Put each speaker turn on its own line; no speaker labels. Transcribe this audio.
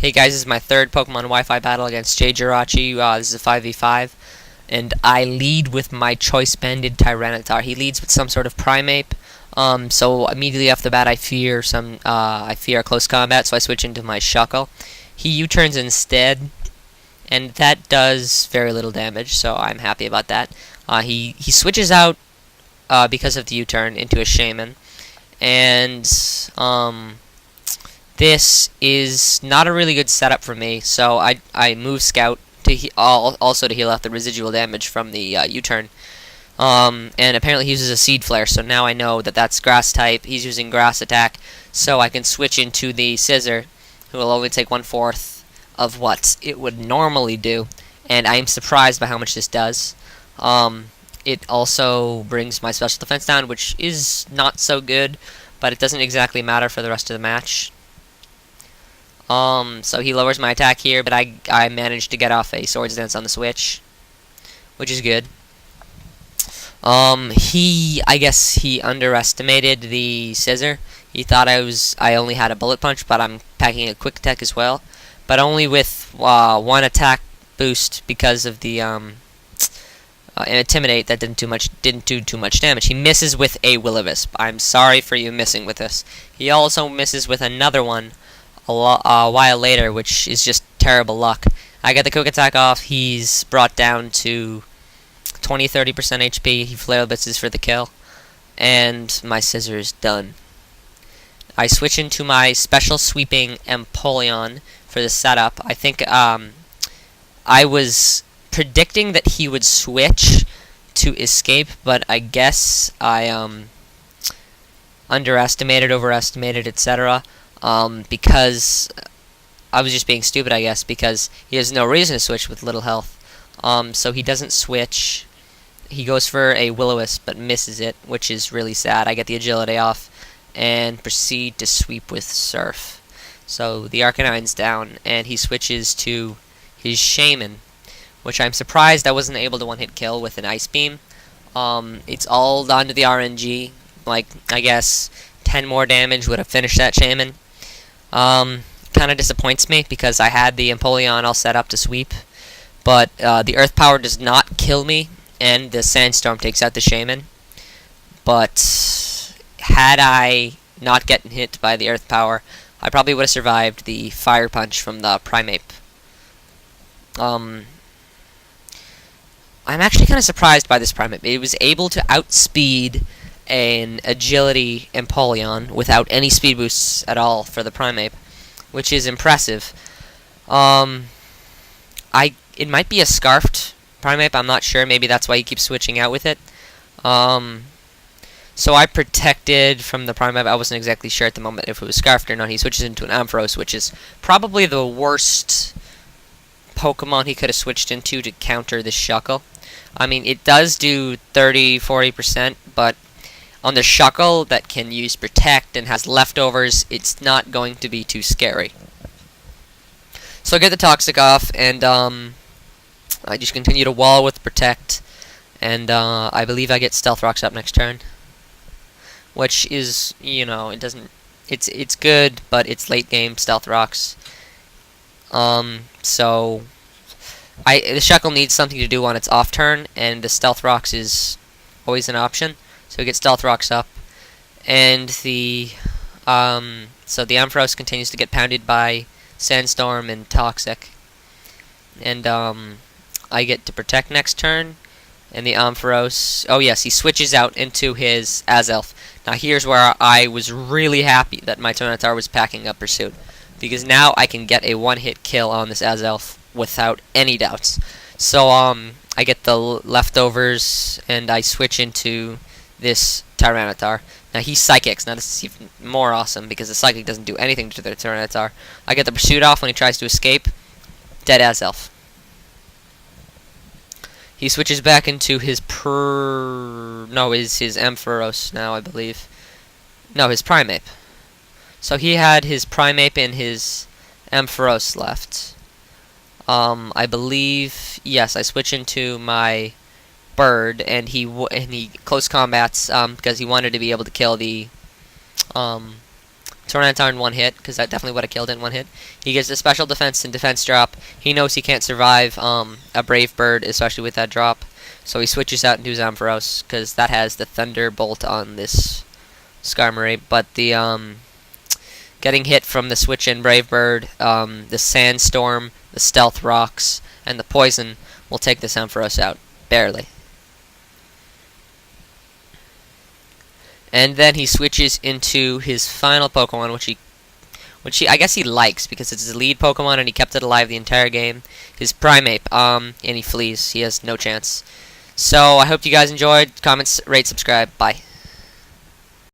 Hey guys, this is my third Pokemon Wi-Fi battle against JayJirachi. This is a 5v5, and I lead with my Choice Banded Tyranitar. He leads with some sort of Primeape, so immediately off the bat I fear a close combat, so I switch into my Shuckle. He U-turns instead, and that does very little damage, so I'm happy about that. He switches out because of the U-turn into a Shaman, and this is not a really good setup for me, so I move Scout to also to heal out the residual damage from the U-turn. And apparently he uses a Seed Flare, so now I know that that's Grass type. He's using Grass attack, so I can switch into the Scissor, who will only take 1/4 of what it would normally do, and I am surprised by how much this does. It also brings my special defense down, which is not so good, but it doesn't exactly matter for the rest of the match. So he lowers my attack here, but I managed to get off a Swords Dance on the switch, which is good. I guess he underestimated the Scissor. He thought I only had a Bullet Punch, but I'm packing a Quick Attack as well, but only with one attack boost because of the Intimidate that didn't do too much damage. He misses with a Will-O-Wisp. I'm sorry for you missing with this. He also misses with another one a while later, which is just terrible luck. I get the Quick Attack off. He's brought down to 20-30% HP. He Flail Blitzes for the kill, and my Scissor is done. I switch into my Special Sweeping Empoleon for the setup. I think I was predicting that he would switch to Escape, but I guess I underestimated, overestimated, etc. Because I was just being stupid, I guess, because he has no reason to switch with little health. So he doesn't switch. He goes for a Will-O-Wisp, but misses it, which is really sad. I get the agility off and proceed to sweep with Surf. So the Arcanine's down, and he switches to his Shaman, which I'm surprised I wasn't able to one-hit kill with an Ice Beam. It's all down to the RNG. Like, I guess 10 more damage would have finished that Shaman. Kind of disappoints me because I had the Empoleon all set up to sweep, but the Earth Power does not kill me, and the Sandstorm takes out the Shaman. But had I not gotten hit by the Earth Power, I probably would have survived the Fire Punch from the Primeape. I'm actually kind of surprised by this Primeape. It was able to outspeed an Agility Empoleon without any speed boosts at all for the Primeape, which is impressive. It might be a Scarfed Primeape, I'm not sure. Maybe that's why he keeps switching out with it. So I protected from the Primeape. I wasn't exactly sure at the moment if it was Scarfed or not. He switches into an Ampharos, which is probably the worst Pokemon he could have switched into to counter this Shuckle. I mean, it does do 30-40%, but on the Shuckle that can use Protect and has leftovers, it's not going to be too scary. So I get the Toxic off, and I just continue to wall with Protect, and I believe I get Stealth Rocks up next turn, which is, you know, it's good, but it's late game Stealth Rocks. So the Shuckle needs something to do on its off turn, and the Stealth Rocks is always an option. So we get Stealth Rocks up, and so the Ampharos continues to get pounded by Sandstorm and Toxic, and I get to Protect next turn, and the Ampharos, oh yes, he switches out into his Azelf. Now here's where I was really happy that my Tyranitar was packing up Pursuit, because now I can get a one-hit kill on this Azelf without any doubts. So I get the leftovers, and I switch into this Tyranitar. Now he Psychics. Now this is even more awesome because the Psychic doesn't do anything to the Tyranitar. I get the Pursuit off when he tries to escape. Dead Azelf. He switches back into his his Ampharos now, I believe. No, his Primeape. So he had his Primeape and his Ampharos left. I believe, yes, I switch into my Bird, and he close combats because he wanted to be able to kill the Tornador in one hit, because that definitely would have killed it in one hit. He gets a special defense and defense drop. He knows he can't survive a Brave Bird, especially with that drop. So he switches out into Ampharos, because that has the Thunderbolt on this Skarmory. But the getting hit from the switch in Brave Bird, the Sandstorm, the Stealth Rocks, and the Poison will take this Ampharos out. Barely. And then he switches into his final Pokemon, which he I guess he likes because it's his lead Pokemon and he kept it alive the entire game. His Primeape, and he flees. He has no chance. So I hope you guys enjoyed. Comments, rate, subscribe. Bye.